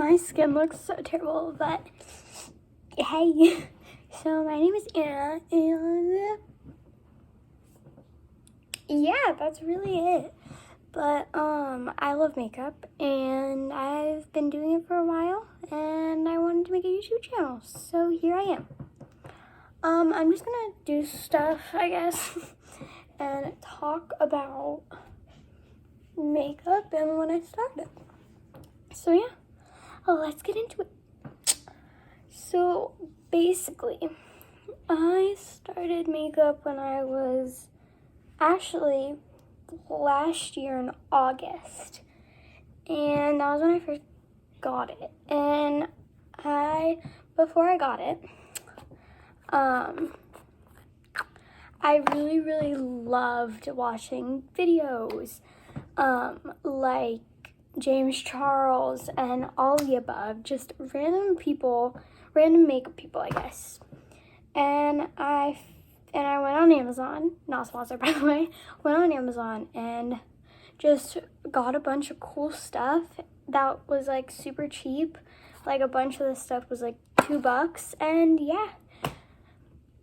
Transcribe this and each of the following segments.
My skin looks so terrible, but hey. So my name is Anna, and yeah, that's really it. But I love makeup, and I've been doing it for a while, and I wanted to make a YouTube channel, so here I am. I'm just gonna do stuff, I guess, and talk about makeup and when I started. So yeah, let's get into it. So basically, I started makeup when I was actually last year in August, and that was when I first got it. And before I got it, I really loved watching videos like James Charles and all the above, just random makeup people, I guess. And I went on Amazon, not sponsored by the way, went on Amazon and just got a bunch of cool stuff that was like super cheap. Like a bunch of the stuff was like $2, and yeah,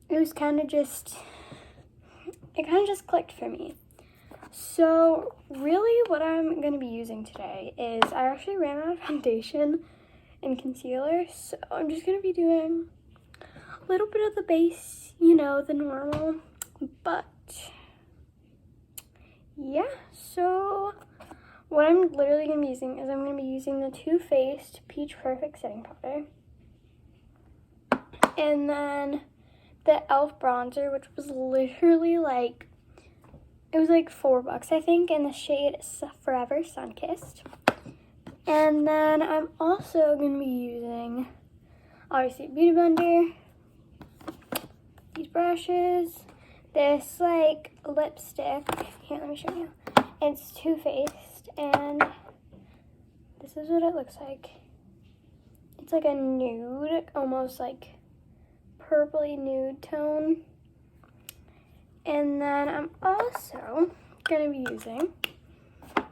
it kind of just clicked for me. So really what I'm going to be using today is, I actually ran out of foundation and concealer, so I'm just going to be doing a little bit of the base, you know, the normal, but yeah. So what I'm literally going to be using is, I'm going to be using the Too Faced Peach Perfect Setting Powder, and then the e.l.f. bronzer, which was literally like, it was like $4, I think, in the shade Forever Sunkissed. And then I'm also going to be using, obviously, a beauty blender, these brushes, this like lipstick. Here, let me show you. It's Too Faced, and this is what it looks like. It's like a nude, almost like purpley nude tone. And then I'm also going to be using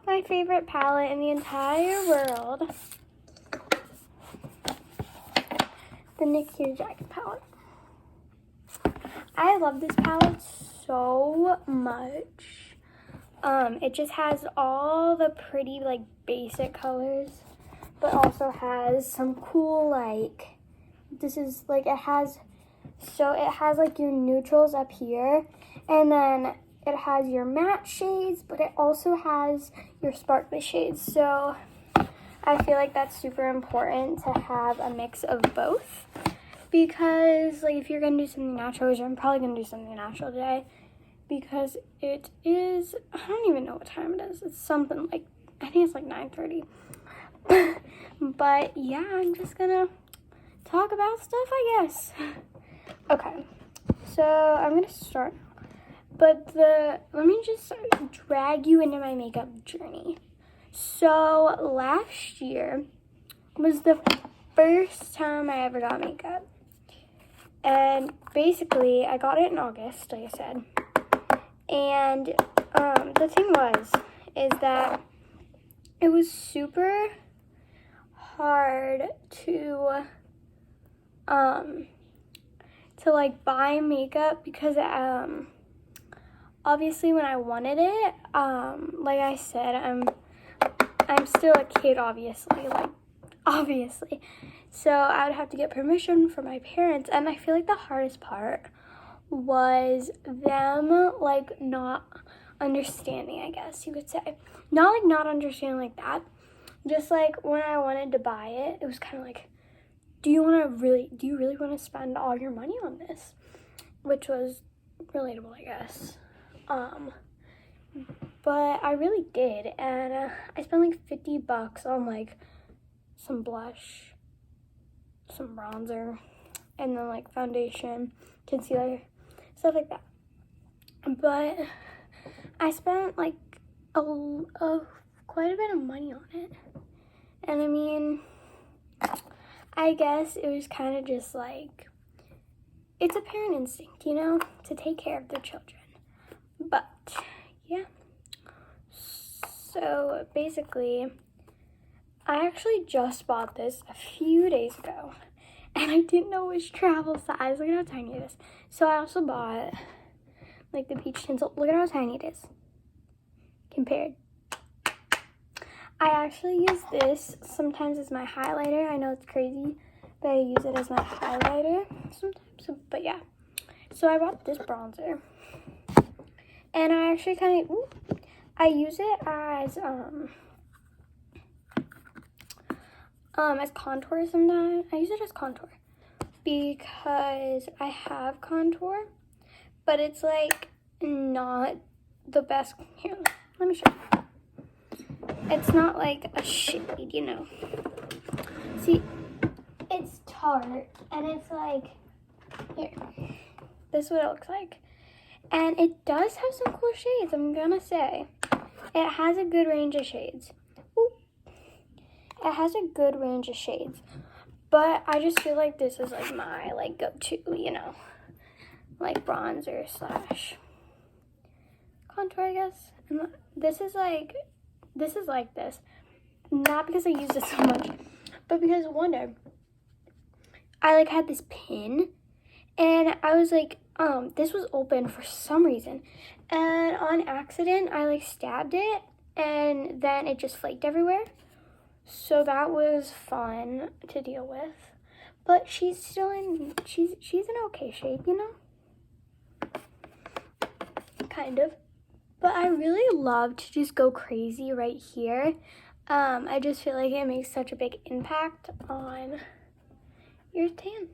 my favorite palette in the entire world, the Nikita palette. I love this palette so much. It just has all the pretty like basic colors, but also has some cool like, this is like, it has like your neutrals up here, and then it has your matte shades, but it also has your sparkly shades. So I feel like that's super important to have a mix of both, because like if you're gonna do something natural, which I'm probably gonna do something natural today, because it is, I don't even know what time it is. It's something like, I think it's like 9:30. But yeah, I'm just gonna talk about stuff, I guess. Okay, so I'm gonna start, but let me just drag you into my makeup journey. So last year was the first time I ever got makeup, and basically I got it in August, like I said. And the thing is that it was super hard to like buy makeup, because obviously when I wanted it, like I said, I'm still a kid, obviously, so I would have to get permission from my parents. And I feel like the hardest part was them like not understanding, I guess you could say. Not like not understanding like that, just like when I wanted to buy it, it was kind of like, do you really want to spend all your money on this? Which was relatable, I guess. But I really did, and I spent like $50 on like some blush, some bronzer, and then like foundation, concealer, stuff like that. But I spent like quite a bit of money on it, and I mean, I guess it was kind of just like, it's a parent instinct, you know, to take care of their children. But yeah, so basically I actually just bought this a few days ago, and I didn't know it was travel size. Look at how tiny it is. So I also bought, like, the peach tinsel. Look at how tiny it is compared. I actually use this sometimes as my highlighter. I know it's crazy, but I use it as my highlighter sometimes. But yeah, so I bought this bronzer, and I actually I use it as contour sometimes. I use it as contour because I have contour, but it's like not the best. Here, let me show you. It's not like a shade, you know. See, it's tart, and it's like, here, this is what it looks like. And it does have some cool shades, I'm gonna say. It has a good range of shades. Ooh. It has a good range of shades. But I just feel like this is like my like go-to, you know. Like bronzer slash contour, I guess. And this is like this. Not because I use it so much, but because one day I like had this pin, and I was like, this was open for some reason, and on accident I like stabbed it, and then it just flaked everywhere. So that was fun to deal with, but she's still in she's in okay shape, you know, kind of. But I really love to just go crazy right here. I just feel like it makes such a big impact on your tan.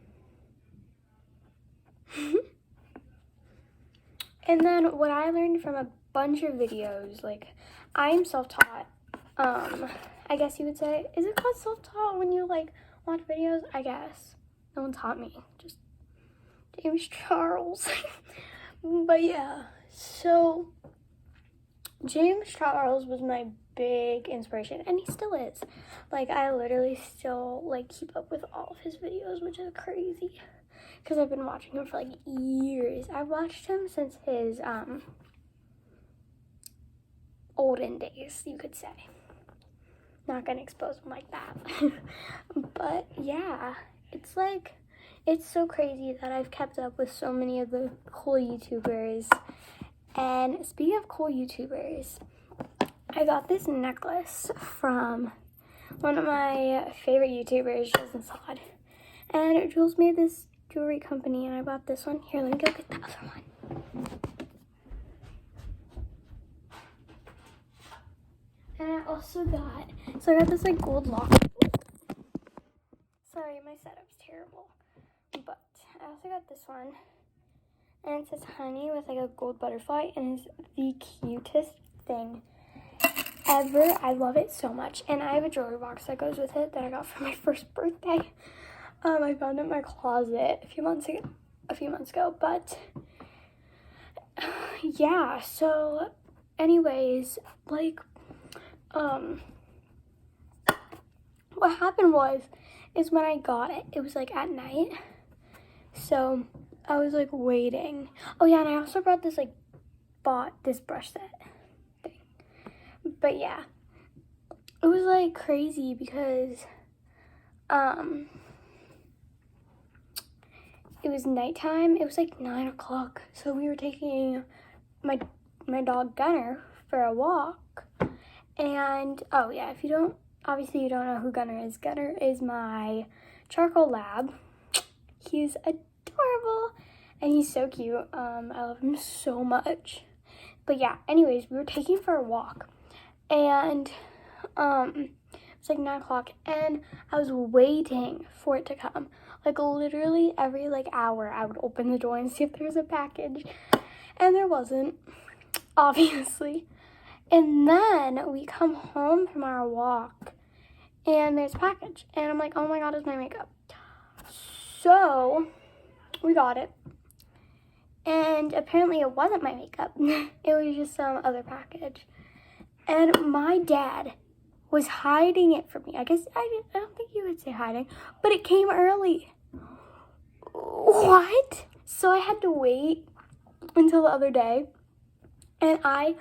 And then what I learned from a bunch of videos, like, I'm self-taught, I guess you would say. Is it called self-taught when you like watch videos? I guess. No one taught me, just James Charles. But yeah, so James Charles was my big inspiration, and he still is. Like, I literally still like keep up with all of his videos, which is crazy because I've been watching him for like years. I've watched him since his olden days, you could say. Not gonna expose him like that. But yeah, it's like, it's so crazy that I've kept up with so many of the cool YouTubers. And speaking of cool YouTubers, I got this necklace from one of my favorite YouTubers, Jules and Sod. And Jules made this jewelry company, and I bought this one. Here, let me go get the other one. And I also got, so I got this like gold locket. Sorry, my setup's terrible. But I also got this one. And it says honey with like a gold butterfly, and it's the cutest thing ever. I love it so much. And I have a jewelry box that goes with it that I got for my first birthday. I found it in my closet a few months ago. But yeah, so anyways, like what happened is when I got it, it was like at night. So I was like waiting. Oh yeah, and I also bought this brush set thing. But yeah, it was like crazy because it was nighttime. It was like 9 o'clock. So we were taking my dog Gunner for a walk. And oh yeah, if you don't know who Gunner is. Gunner is my charcoal lab. He's adorable, and he's so cute. I love him so much. But yeah, anyways, we were taking for a walk, and it's like 9 o'clock, and I was waiting for it to come. Like literally every like hour, I would open the door and see if there was a package, and there wasn't, obviously. And then we come home from our walk, and there's a package, and I'm like, oh my god, it's my makeup. So we got it, and apparently it wasn't my makeup. It was just some other package, and my dad was hiding it from me. I guess I don't think you would say hiding, but it came early. What? So I had to wait until the other day, and I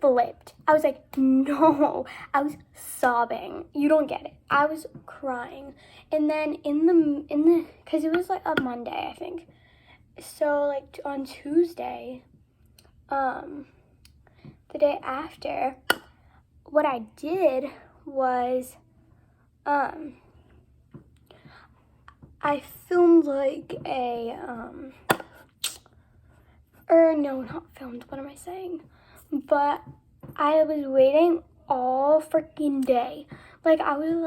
flipped. I was like, no. I was sobbing. You don't get it. I was crying. And then in the because it was like a Monday, I think. So like on Tuesday, the day after, what I did was I filmed like a or no, not filmed, what am I saying? But I was waiting all freaking day. Like I was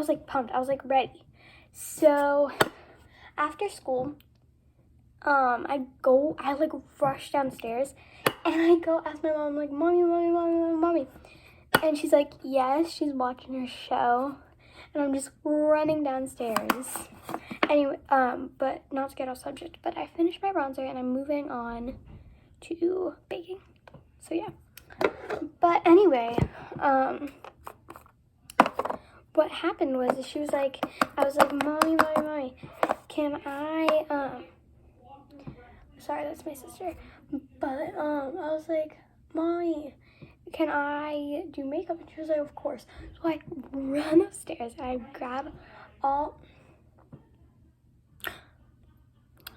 like pumped. I was like ready. So after school, I like rush downstairs and I go ask my mom, like, mommy. And she's like, yes, she's watching her show. And I'm just running downstairs. Anyway, but not to get off subject, but I finished my bronzer and I'm moving on to baking. So yeah. But anyway, what happened was she was like, I was like, mommy, can I, sorry, that's my sister. But, I was like, mommy, can I do makeup? And she was like, of course. So I run upstairs and I grab all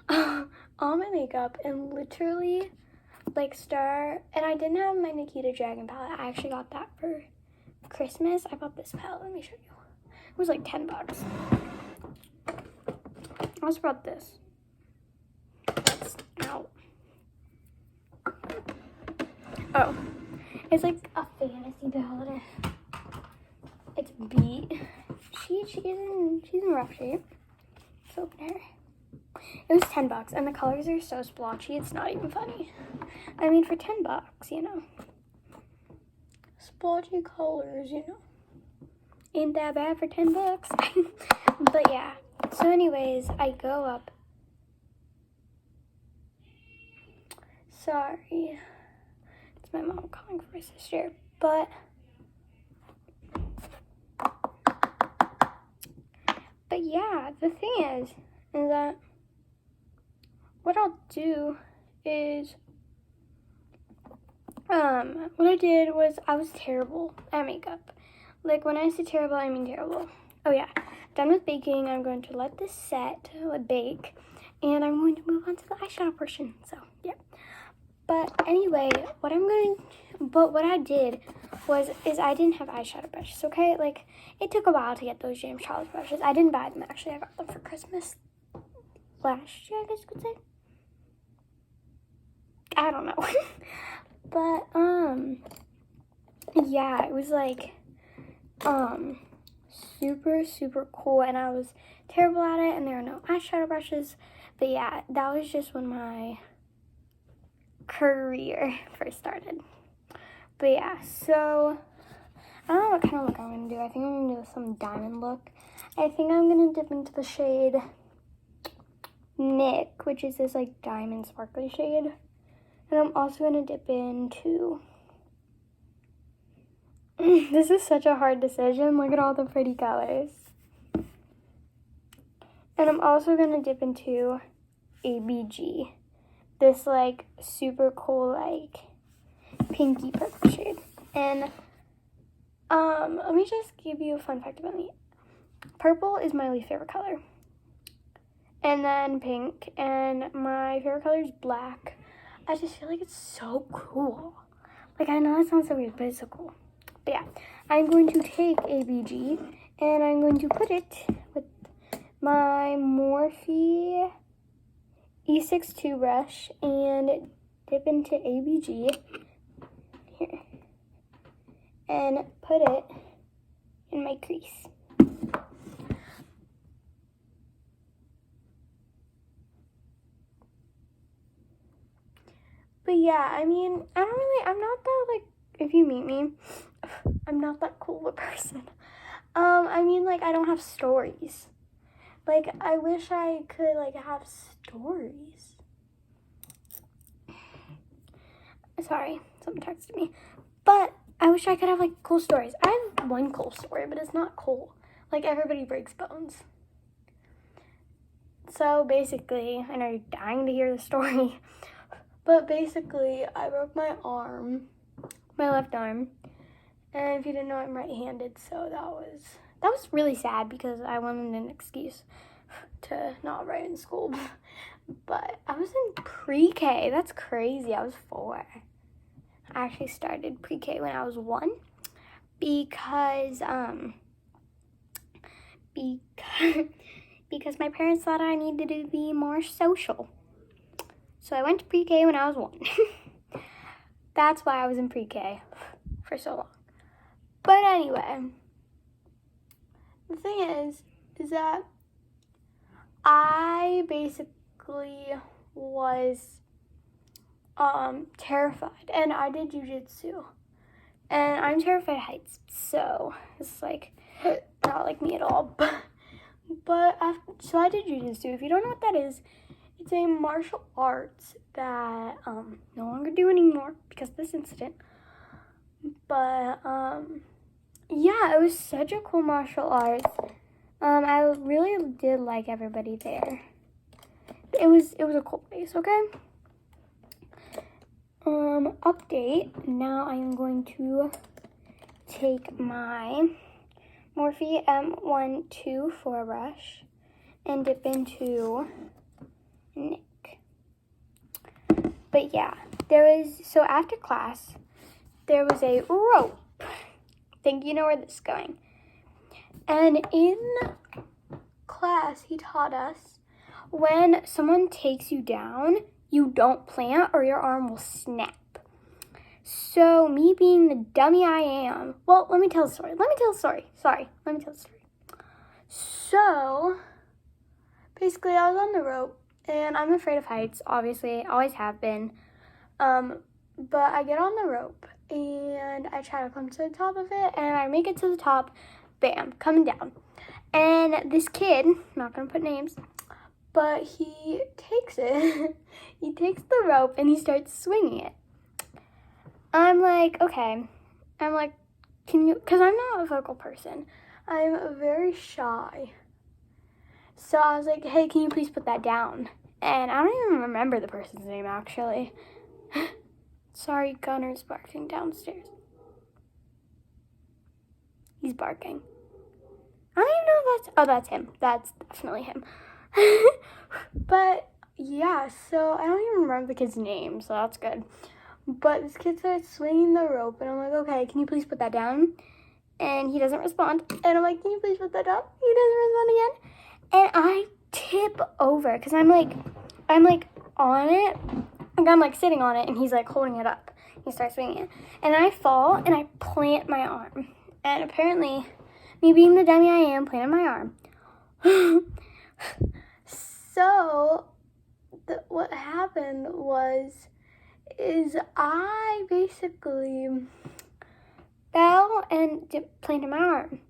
my makeup and literally like start, and I didn't have my Nikita Dragon palette. I actually got that for Christmas. I bought this palette. Let me show you. It was like $10. I also brought this. Ow. Oh. It's like a fantasy palette. It's beat. She's in rough shape. So open her. It was $10 and the colors are so splotchy, it's not even funny. I mean, for $10, you know. Splotchy colors, you know. Ain't that bad for $10. But yeah. So anyways, I go up. Sorry. It's my mom calling for my sister. But yeah, the thing is that what I'll do is, what I did was I was terrible at makeup. Like, when I say terrible, I mean terrible. Oh yeah, done with baking. I'm going to let this set, bake, and I'm going to move on to the eyeshadow portion. So yeah. But anyway, what I did is I didn't have eyeshadow brushes. Okay, like it took a while to get those James Charles brushes. I didn't buy them actually. I got them for Christmas last year, I guess you could say. I don't know. But yeah, it was like super cool, and I was terrible at it, and there are no eyeshadow brushes. But yeah, that was just when my career first started. But yeah, so I don't know what kind of look I'm gonna do. I think I'm gonna do some diamond look. I think I'm gonna dip into the shade Nick, which is this like diamond sparkly shade. And I'm also gonna dip into this is such a hard decision. Look at all the pretty colors. And I'm also gonna dip into ABG. This like super cool like pinky purple shade. And let me just give you a fun fact about me. Purple is my least favorite color. And then pink, and my favorite color is black. I just feel like it's so cool. Like, I know it sounds so weird, but it's so cool. But yeah, I'm going to take ABG and I'm going to put it with my Morphe E62 brush and dip into ABG here and put it in my crease. But yeah, I mean, I'm not that, like, if you meet me, I'm not that cool of a person. I mean, like, I don't have stories. Like, I wish I could, like, have stories. Sorry, someone texted me. But I wish I could have, like, cool stories. I have one cool story, but it's not cool. Like, everybody breaks bones. So, basically, I know you're dying to hear the story. But basically, I broke my arm my left arm. And if you didn't know, I'm right-handed, so that was really sad because I wanted an excuse to not write in school. But I was in pre-K. That's crazy. I was 4. I actually started pre-K when I was 1 because because my parents thought I needed to be more social. So I went to pre-K when I was 1. That's why I was in pre-K for so long. But anyway, the thing is that I basically was terrified, and I did jujitsu, and I'm terrified of heights, so it's like not like me at all. So I did jujitsu. If you don't know what that is, it's a martial arts that no longer do anymore because of this incident. But yeah, it was such a cool martial arts. I really did like everybody there. It was a cool place, okay? Update. Now I am going to take my Morphe M12 brush and dip into Nick. But yeah, so after class, there was a rope. Think you know where this is going. And in class, he taught us when someone takes you down, you don't plant or your arm will snap. So me being the dummy I am, well, let me tell the story. Sorry, let me tell the story. So basically I was on the rope and I'm afraid of heights, obviously, always have been. But I get on the rope and I try to come to the top of it and I make it to the top, bam, coming down. And this kid, not gonna put names, but he takes it, he takes the rope and he starts swinging it. I'm like, okay, can you, because I'm not a vocal person, I'm very shy. So I was like, hey, can you please put that down? And I don't even remember the person's name, actually. Sorry, Gunner's barking downstairs. He's barking. I don't even know if that's him. That's definitely him. But yeah, so I don't even remember the kid's name, so that's good. But this kid starts swinging the rope, and I'm like, okay, can you please put that down? And he doesn't respond. And I'm like, can you please put that down? He doesn't respond again. And I tip over, because I'm like on it. Like I'm like sitting on it, and he's like holding it up. He starts swinging it. And I fall, and I plant my arm. And apparently, me being the dummy I am, planted my arm. So, what happened is I basically fell and planted my arm.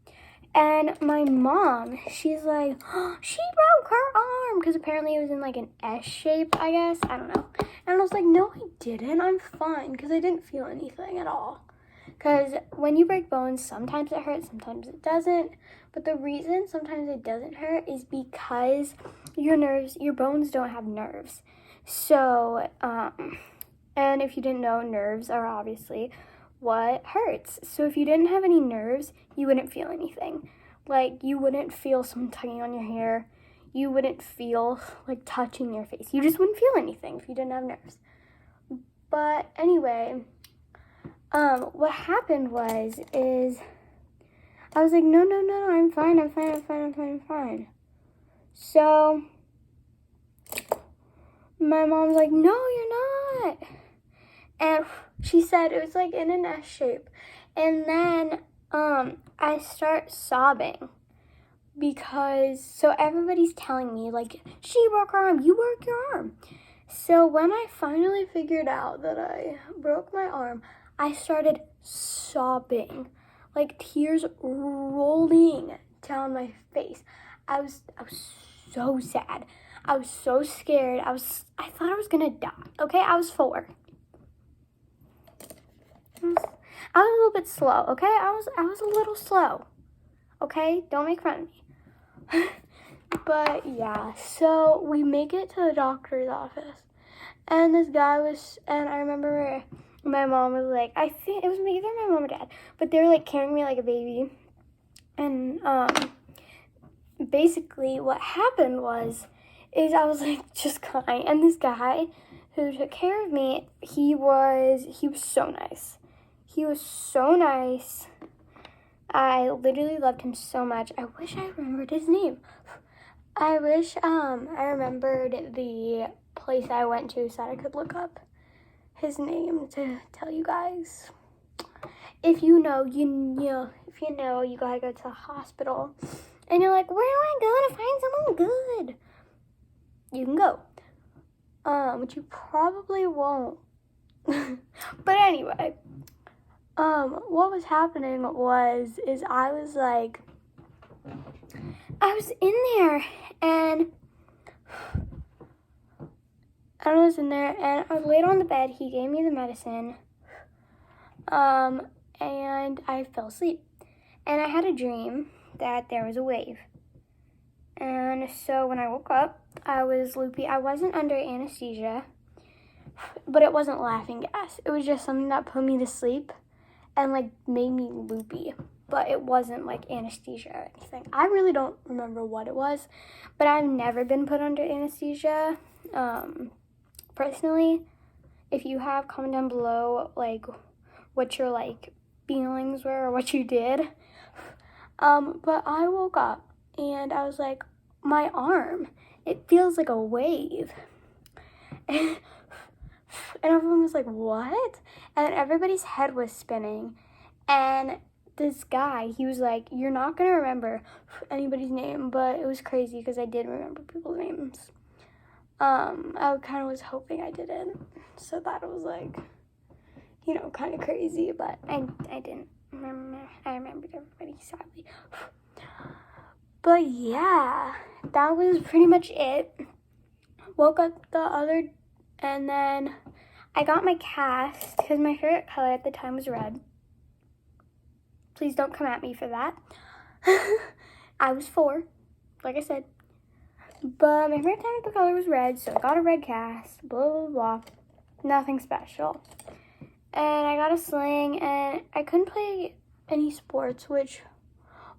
And my mom, she's like, oh, she broke her arm. Because apparently it was in like an S shape, I guess. I don't know. And I was like, no, I didn't. I'm fine. Because I didn't feel anything at all. Because when you break bones, sometimes it hurts, sometimes it doesn't. But the reason sometimes it doesn't hurt is because your bones don't have nerves. So, and if you didn't know, nerves are obviously what hurts. So if you didn't have any nerves, you wouldn't feel anything. Like, you wouldn't feel someone tugging on your hair. You wouldn't feel like touching your face. You just wouldn't feel anything if you didn't have nerves. But anyway, what happened is I was like, no, I'm fine. So my mom's like, no, you're not. And she said it was like in an S shape. And then I start sobbing because, so everybody's telling me like, she broke her arm, you broke your arm. So when I finally figured out that I broke my arm, I started sobbing, like tears rolling down my face. I was so sad. I was so scared. I thought I was gonna die. Okay, I was 4. I was a little bit slow. Okay, I was a little slow. Okay, don't make fun of me. But yeah, so we make it to the doctor's office, and this guy and I remember my mom was like, I think it was either my mom or dad, but they were like carrying me like a baby. And basically what happened is I was like just crying, and this guy who took care of me, he was so nice. He was so nice. I literally loved him so much. I wish I remembered his name. I wish I remembered the place I went to so that I could look up his name to tell you guys. If you know, you know. If you know, you gotta go to the hospital. And you're like, where do I go to find someone good? You can go. But you probably won't. But anyway, what was happening is I was in there, and I was laid on the bed. He gave me the medicine, and I fell asleep. And I had a dream that there was a wave. And so when I woke up, I was loopy. I wasn't under anesthesia, but it wasn't laughing gas. It was just something that put me to sleep and like made me loopy. But it wasn't like anesthesia or anything. I really don't remember what it was, but I've never been put under anesthesia. Personally, if you have, comment down below like what your like feelings were or what you did. But I woke up and I was like, my arm, it feels like a wave. And everyone was like, what? And everybody's head was spinning. And this guy, he was like, you're not going to remember anybody's name, but it was crazy because I did remember people's names. I kind of was hoping I didn't. So that was like, you know, kind of crazy, but I didn't remember. I remembered everybody, sadly. But yeah, that was pretty much it. Woke up and then I got my cast because my favorite color at the time was red. Please don't come at me for that. I was 4, like I said. But my favorite time the color was red, so I got a red cast, blah, blah, blah. Nothing special. And I got a sling, and I couldn't play any sports, which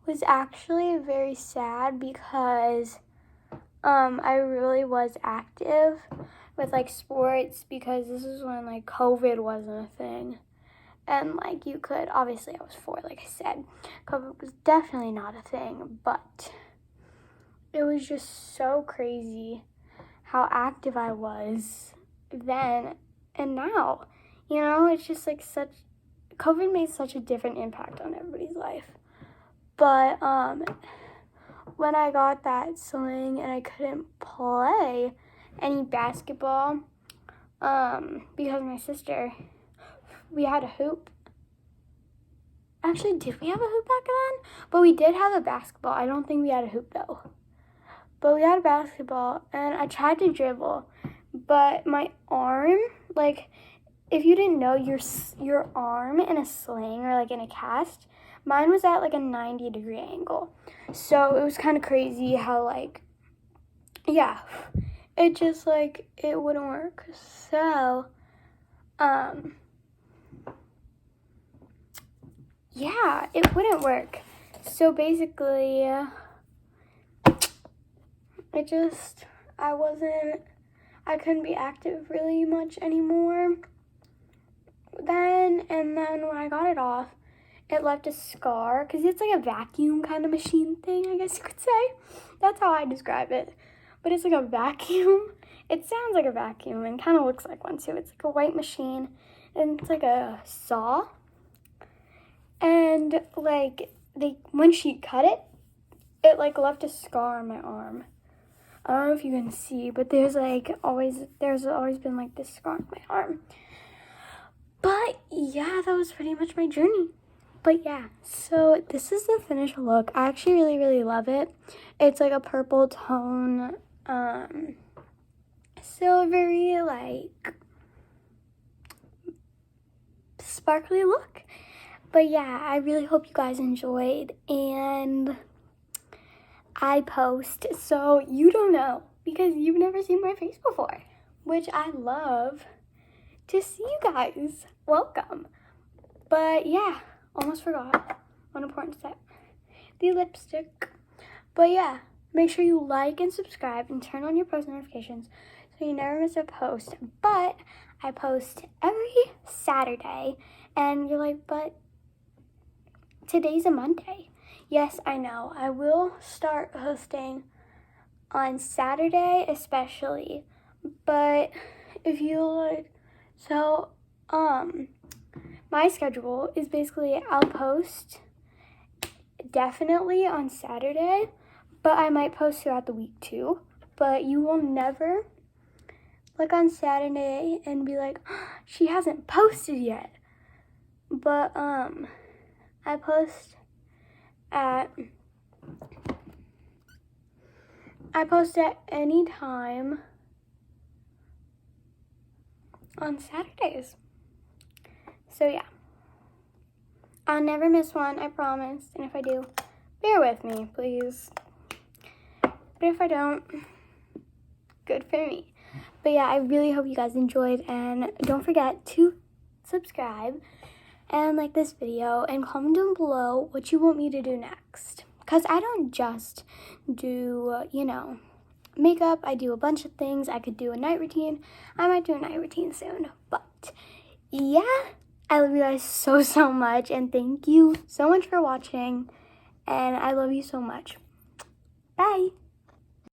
was actually very sad because I really was active with like sports because this is when like COVID wasn't a thing. And like you could, obviously I was 4, like I said. COVID was definitely not a thing, but it was just so crazy how active I was then and now. You know, it's just like COVID made such a different impact on everybody's life. But when I got that sling and I couldn't play any basketball because my sister, we had a hoop. Actually, did we have a hoop back then? But we did have a basketball. I don't think we had a hoop though. But we had a basketball, and I tried to dribble, but my arm, like, if you didn't know, your arm in a sling or like in a cast, mine was at like a 90-degree angle. So it was kind of crazy how like, yeah, it just like, it wouldn't work. So, yeah, it wouldn't work. So basically, I couldn't be active really much anymore then. And then when I got it off, it left a scar because it's like a vacuum kind of machine thing, I guess you could say. That's how I describe it. But it's like a vacuum. It sounds like a vacuum and kind of looks like one too. It's like a white machine and it's like a saw. And like when she cut it, it like left a scar on my arm. I don't know if you can see, but there's always been like this scar on my arm. But yeah, that was pretty much my journey. But yeah, so this is the finished look. I actually really, really love it. It's like a purple tone, silvery, like sparkly look. But yeah, I really hope you guys enjoyed, and I post so you don't know because you've never seen my face before, which I love to see you guys. welcome. But yeah, almost forgot one important step. The lipstick. But yeah, make sure you like and subscribe and turn on your post notifications so you never miss a post. But I post every Saturday, and you're like, but today's a Monday. Yes, I know. I will start posting on Saturday especially. But if you like, so my schedule is basically I'll post definitely on Saturday, but I might post throughout the week too. But you will never look on Saturday and be like, oh, she hasn't posted yet. But I post at any time on Saturdays. So yeah, I'll never miss one, I promise. And if I do, bear with me, please. But if I don't, good for me. But yeah, I really hope you guys enjoyed, and don't forget to subscribe and like this video and comment down below what you want me to do next. Because I don't just do, makeup. I do a bunch of things. I could do a night routine. I might do a night routine soon. But yeah, I love you guys so much, and thank you so much for watching, and I love you so much. Bye.